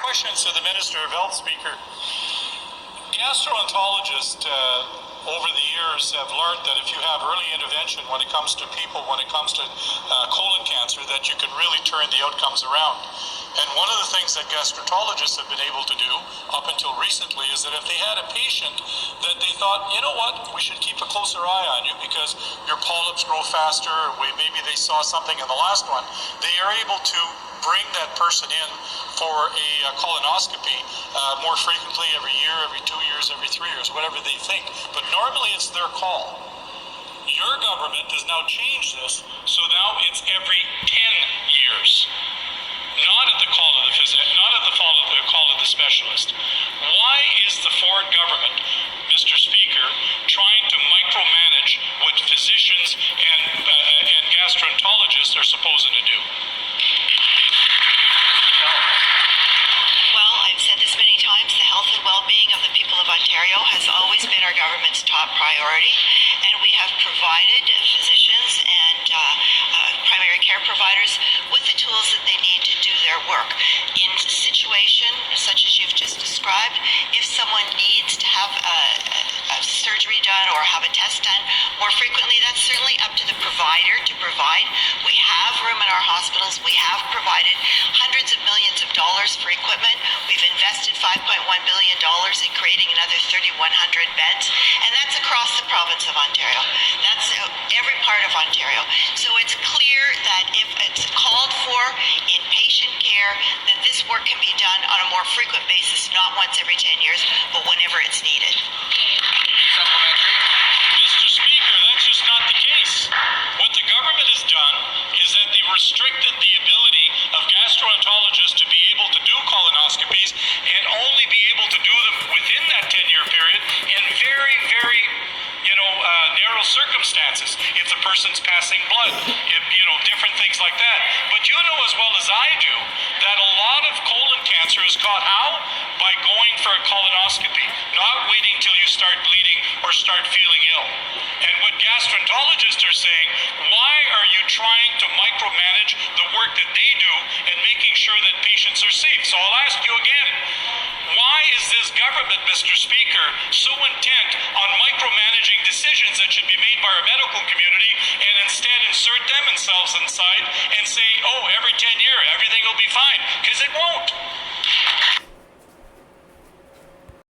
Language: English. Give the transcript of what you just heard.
Questions to the Minister of Health, Speaker. Gastroenterologists over the years have learned that if you have early intervention when it comes to people, when it comes to colon cancer, that you can really turn the outcomes around. And one of the things that gastroenterologists have been able to do up until recently is that if they had a patient that they thought, you know what, we should keep a closer eye on you because your polyps grow faster, or maybe they saw something in the last one, they are able to bring that person in for a colonoscopy more frequently, every year, every 2 years, every 3 years, whatever they think. But normally it's their call. Your government has now changed this, so now it's every 10 years. Not at the call of the physician, not at the call of the specialist. Why is the Ford government, Mr. Speaker, trying to micromanage what physicians and gastroenterologists are supposed to do? Well, I've said this many times, the health and well-being of the people of Ontario has always been our government's top priority, and we have provided physicians and primary care providers with the tools that they need to do their work. In a situation such as you've just described, if someone needs to have a surgery done or have a test done more frequently, that's certainly up to the provider to provide. We have room in our hospitals. We have provided hundreds of millions of dollars for equipment. We've invested $5.1 billion in creating another 3,100 beds, and that's across the province of Ontario. That's every part of Ontario. So it's clear that if it's called for in patient care, that this work can be done on a more frequent basis, not once every 10 years, but whenever it's needed. Supplementary. Mr. Speaker, that's just not the case. What the government has done is that they restricted the ability of gastroenterologists to be able to do colonoscopies and only be able to do them within that 10-year period in very, very narrow circumstances. If the person's passing blood, if, different things like that. But you know as well as I do that a lot of colon cancer is caught how? By going for a colonoscopy, not waiting till you start bleeding or start feeling ill. And what gastroenterologists are saying, why are you trying to micromanage the work that they do and making sure that patients are safe? So I'll ask you again, why is this government, Mr. Speaker, so intent on micromanaging decisions that should be made by our medical community and instead insert themselves inside and say, oh, every 10 years, everything will be fine? Because it won't.